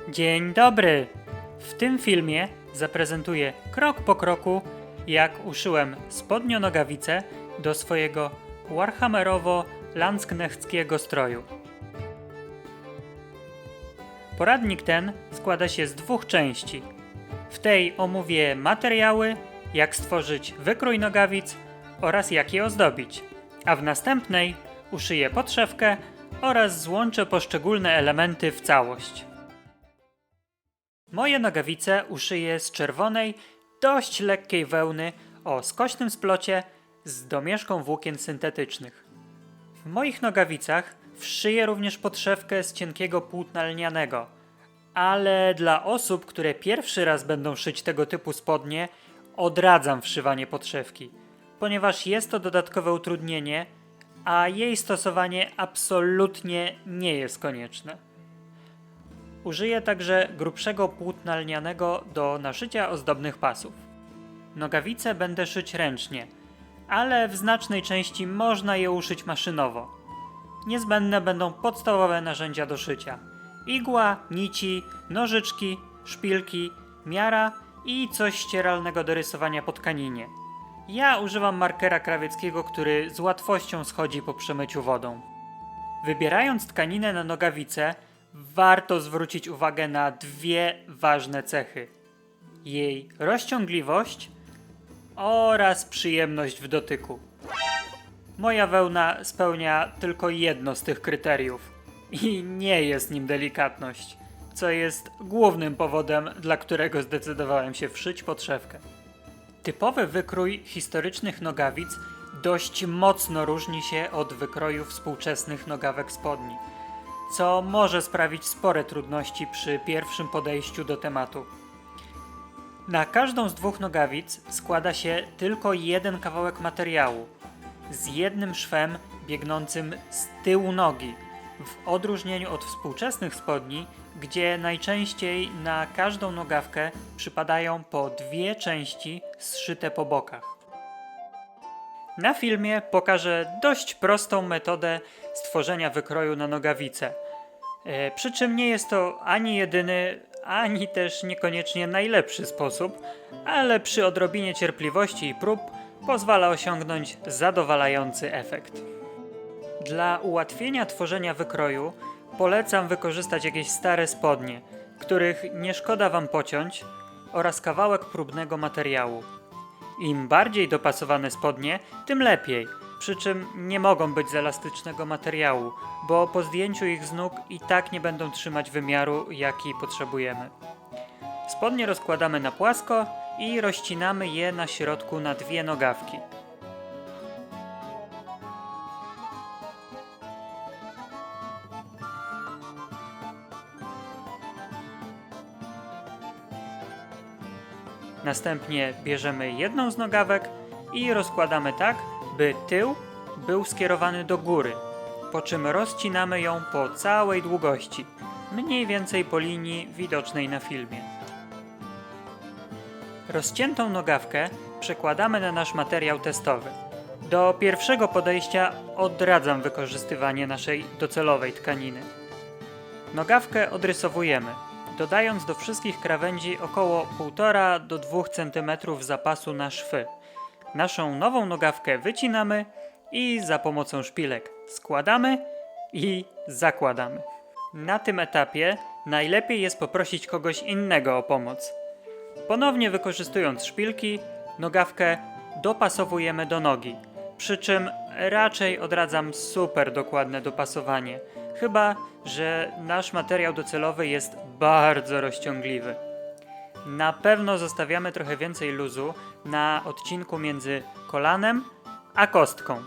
Dzień dobry! W tym filmie zaprezentuję krok po kroku, jak uszyłem spodnio-nogawice do swojego warhammerowo-landsknechckiego stroju. Poradnik ten składa się z dwóch części. W tej omówię materiały, jak stworzyć wykrój nogawic oraz jak je ozdobić, a w następnej uszyję podszewkę oraz złączę poszczególne elementy w całość. Moje nogawice uszyję z czerwonej, dość lekkiej wełny o skośnym splocie z domieszką włókien syntetycznych. W moich nogawicach wszyję również podszewkę z cienkiego płótna lnianego, ale dla osób, które pierwszy raz będą szyć tego typu spodnie, odradzam wszywanie podszewki, ponieważ jest to dodatkowe utrudnienie, a jej stosowanie absolutnie nie jest konieczne. Użyję także grubszego płótna lnianego do naszycia ozdobnych pasów. Nogawice będę szyć ręcznie, ale w znacznej części można je uszyć maszynowo. Niezbędne będą podstawowe narzędzia do szycia: igła, nici, nożyczki, szpilki, miara i coś ścieralnego do rysowania po tkaninie. Ja używam markera krawieckiego, który z łatwością schodzi po przemyciu wodą. Wybierając tkaninę na nogawice, warto zwrócić uwagę na dwie ważne cechy: jej rozciągliwość oraz przyjemność w dotyku. Moja wełna spełnia tylko jedno z tych kryteriów i nie jest nim delikatność, co jest głównym powodem, dla którego zdecydowałem się wszyć podszewkę. Typowy wykrój historycznych nogawic dość mocno różni się od wykroju współczesnych nogawek spodni, co może sprawić spore trudności przy pierwszym podejściu do tematu. Na każdą z dwóch nogawic składa się tylko jeden kawałek materiału, z jednym szwem biegnącym z tyłu nogi, w odróżnieniu od współczesnych spodni, gdzie najczęściej na każdą nogawkę przypadają po dwie części zszyte po bokach. Na filmie pokażę dość prostą metodę stworzenia wykroju na nogawicę. Przy czym nie jest to ani jedyny, ani też niekoniecznie najlepszy sposób, ale przy odrobinie cierpliwości i prób pozwala osiągnąć zadowalający efekt. Dla ułatwienia tworzenia wykroju polecam wykorzystać jakieś stare spodnie, których nie szkoda wam pociąć, oraz kawałek próbnego materiału. Im bardziej dopasowane spodnie, tym lepiej, przy czym nie mogą być z elastycznego materiału, bo po zdjęciu ich z nóg i tak nie będą trzymać wymiaru, jaki potrzebujemy. Spodnie rozkładamy na płasko i rozcinamy je na środku na dwie nogawki. Następnie bierzemy jedną z nogawek i rozkładamy tak, by tył był skierowany do góry, po czym rozcinamy ją po całej długości, mniej więcej po linii widocznej na filmie. Rozciętą nogawkę przekładamy na nasz materiał testowy. Do pierwszego podejścia odradzam wykorzystywanie naszej docelowej tkaniny. Nogawkę odrysowujemy, dodając do wszystkich krawędzi około 1,5 do 2 cm zapasu na szwy. Naszą nową nogawkę wycinamy i za pomocą szpilek składamy i zakładamy. Na tym etapie najlepiej jest poprosić kogoś innego o pomoc. Ponownie wykorzystując szpilki, nogawkę dopasowujemy do nogi, przy czym raczej odradzam super dokładne dopasowanie, chyba że nasz materiał docelowy jest bardzo rozciągliwy. Na pewno zostawiamy trochę więcej luzu na odcinku między kolanem a kostką.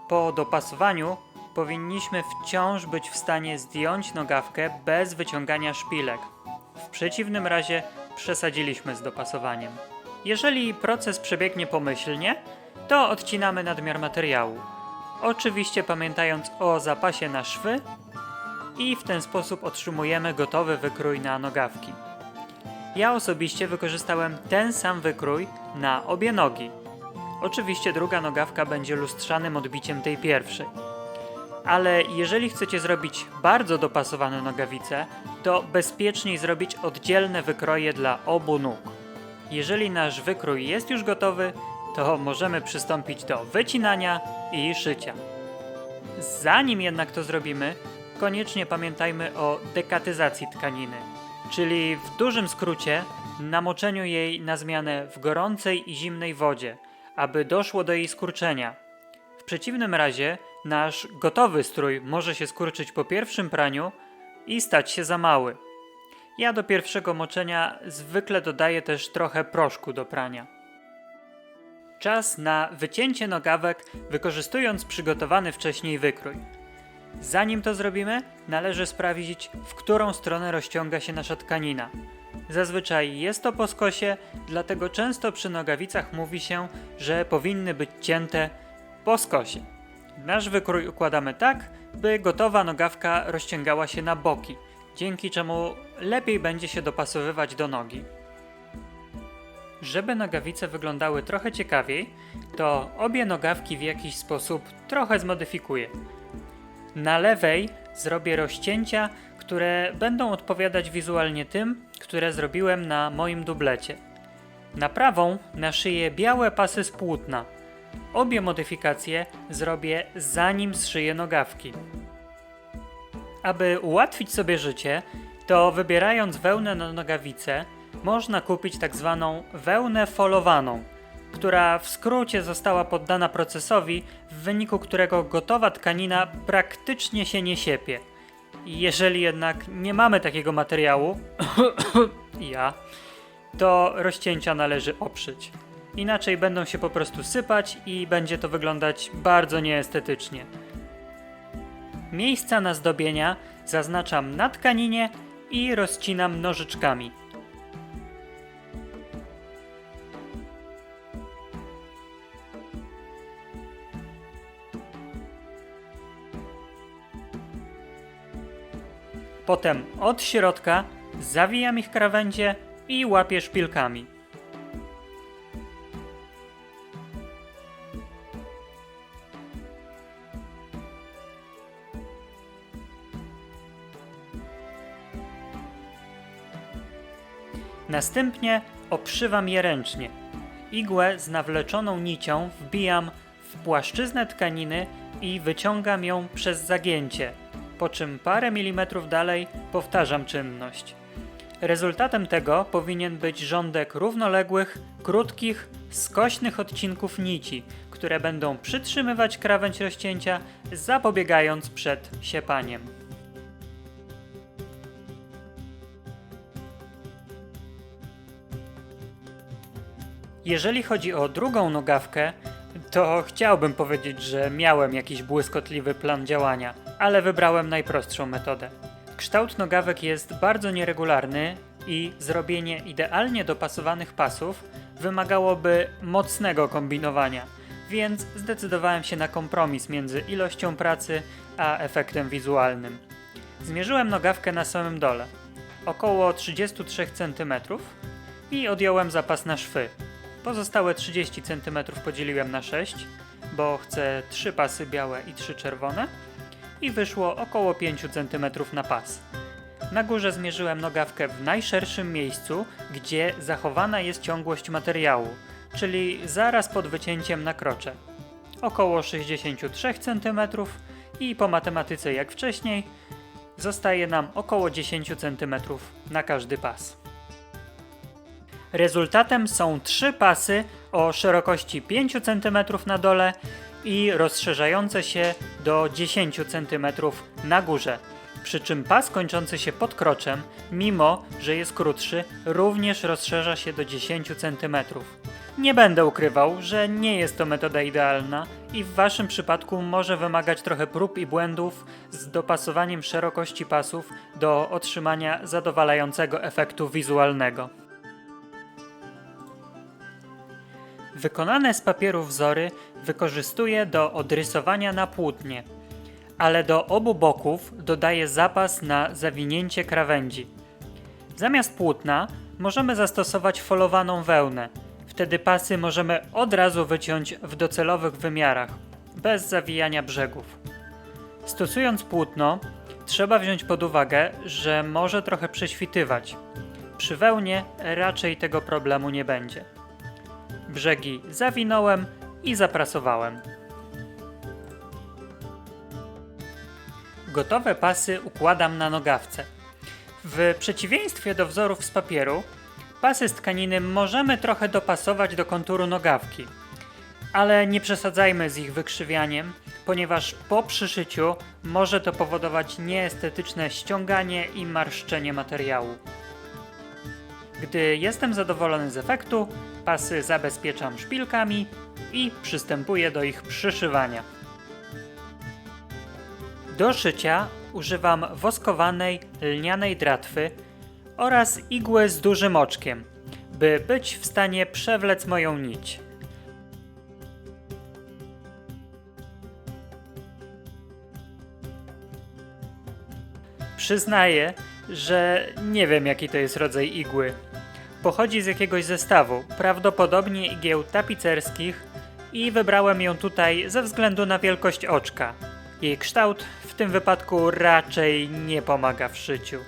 Po dopasowaniu powinniśmy wciąż być w stanie zdjąć nogawkę bez wyciągania szpilek. W przeciwnym razie przesadziliśmy z dopasowaniem. Jeżeli proces przebiegnie pomyślnie, to odcinamy nadmiar materiału. Oczywiście pamiętając o zapasie na szwy i w ten sposób otrzymujemy gotowy wykrój na nogawki. Ja osobiście wykorzystałem ten sam wykrój na obie nogi. Oczywiście druga nogawka będzie lustrzanym odbiciem tej pierwszej. Ale jeżeli chcecie zrobić bardzo dopasowane nogawice, to bezpieczniej zrobić oddzielne wykroje dla obu nóg. Jeżeli nasz wykrój jest już gotowy, to możemy przystąpić do wycinania i szycia. Zanim jednak to zrobimy, koniecznie pamiętajmy o dekatyzacji tkaniny, czyli w dużym skrócie namoczeniu jej na zmianę w gorącej i zimnej wodzie, aby doszło do jej skurczenia. W przeciwnym razie nasz gotowy strój może się skurczyć po pierwszym praniu i stać się za mały. Ja do pierwszego moczenia zwykle dodaję też trochę proszku do prania. Czas na wycięcie nogawek, wykorzystując przygotowany wcześniej wykrój. Zanim to zrobimy, należy sprawdzić, w którą stronę rozciąga się nasza tkanina. Zazwyczaj jest to po skosie, dlatego często przy nogawicach mówi się, że powinny być cięte po skosie. Nasz wykrój układamy tak, by gotowa nogawka rozciągała się na boki, dzięki czemu lepiej będzie się dopasowywać do nogi. Żeby nogawice wyglądały trochę ciekawiej, to obie nogawki w jakiś sposób trochę zmodyfikuję. Na lewej zrobię rozcięcia, które będą odpowiadać wizualnie tym, które zrobiłem na moim dublecie. Na prawą naszyję białe pasy z płótna. Obie modyfikacje zrobię zanim zszyję nogawki. Aby ułatwić sobie życie, to wybierając wełnę na nogawice, można kupić tak zwaną wełnę folowaną, która w skrócie została poddana procesowi, w wyniku którego gotowa tkanina praktycznie się nie siepie. Jeżeli jednak nie mamy takiego materiału, to rozcięcia należy oprzeć. Inaczej będą się po prostu sypać i będzie to wyglądać bardzo nieestetycznie. Miejsca na zdobienia zaznaczam na tkaninie i rozcinam nożyczkami. Potem od środka zawijam ich krawędzie i łapię szpilkami. Następnie obszywam je ręcznie. Igłę z nawleczoną nicią wbijam w płaszczyznę tkaniny i wyciągam ją przez zagięcie, po czym parę milimetrów dalej powtarzam czynność. Rezultatem tego powinien być rządek równoległych, krótkich, skośnych odcinków nici, które będą przytrzymywać krawędź rozcięcia, zapobiegając przed siepaniem. Jeżeli chodzi o drugą nogawkę, to chciałbym powiedzieć, że miałem jakiś błyskotliwy plan działania, ale wybrałem najprostszą metodę. Kształt nogawek jest bardzo nieregularny i zrobienie idealnie dopasowanych pasów wymagałoby mocnego kombinowania, więc zdecydowałem się na kompromis między ilością pracy a efektem wizualnym. Zmierzyłem nogawkę na samym dole, około 33 cm i odjąłem zapas na szwy. Pozostałe 30 cm podzieliłem na 6, bo chcę 3 pasy białe i 3 czerwone i wyszło około 5 cm na pas. Na górze zmierzyłem nogawkę w najszerszym miejscu, gdzie zachowana jest ciągłość materiału, czyli zaraz pod wycięciem na krocze. Około 63 cm i po matematyce jak wcześniej zostaje nam około 10 cm na każdy pas. Rezultatem są 3 pasy o szerokości 5 cm na dole i rozszerzające się do 10 cm na górze. Przy czym pas kończący się pod kroczem, mimo że jest krótszy, również rozszerza się do 10 cm. Nie będę ukrywał, że nie jest to metoda idealna i w waszym przypadku może wymagać trochę prób i błędów z dopasowaniem szerokości pasów do otrzymania zadowalającego efektu wizualnego. Wykonane z papieru wzory wykorzystuję do odrysowania na płótnie, ale do obu boków dodaję zapas na zawinięcie krawędzi. Zamiast płótna możemy zastosować folowaną wełnę. Wtedy pasy możemy od razu wyciąć w docelowych wymiarach, bez zawijania brzegów. Stosując płótno, trzeba wziąć pod uwagę, że może trochę prześwitywać. Przy wełnie raczej tego problemu nie będzie. Brzegi zawinąłem i zaprasowałem. Gotowe pasy układam na nogawce. W przeciwieństwie do wzorów z papieru, pasy z tkaniny możemy trochę dopasować do konturu nogawki. Ale nie przesadzajmy z ich wykrzywianiem, ponieważ po przyszyciu może to powodować nieestetyczne ściąganie i marszczenie materiału. Gdy jestem zadowolony z efektu, pasy zabezpieczam szpilkami i przystępuję do ich przyszywania. Do szycia używam woskowanej, lnianej dratwy oraz igły z dużym oczkiem, by być w stanie przewlec moją nić. Przyznaję, że nie wiem, jaki to jest rodzaj igły. Pochodzi z jakiegoś zestawu, prawdopodobnie igieł tapicerskich, i wybrałem ją tutaj ze względu na wielkość oczka. Jej kształt w tym wypadku raczej nie pomaga w szyciu.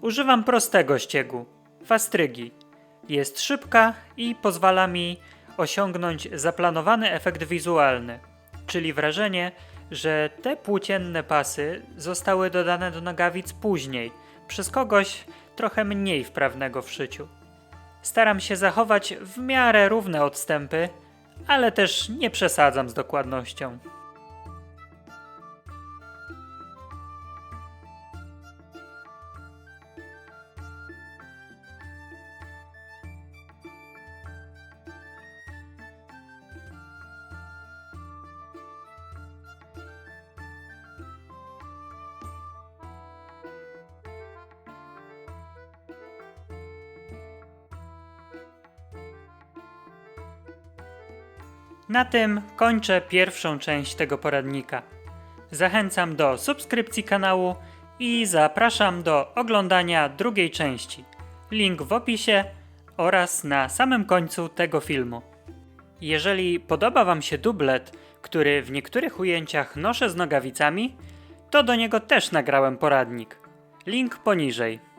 Używam prostego ściegu, fastrygi. Jest szybka i pozwala mi osiągnąć zaplanowany efekt wizualny, czyli wrażenie, że te płócienne pasy zostały dodane do nogawic później, przez kogoś trochę mniej wprawnego w szyciu. Staram się zachować w miarę równe odstępy, ale też nie przesadzam z dokładnością. Na tym kończę pierwszą część tego poradnika. Zachęcam do subskrypcji kanału i zapraszam do oglądania drugiej części. Link w opisie oraz na samym końcu tego filmu. Jeżeli podoba Wam się dublet, który w niektórych ujęciach noszę z nogawicami, to do niego też nagrałem poradnik. Link poniżej.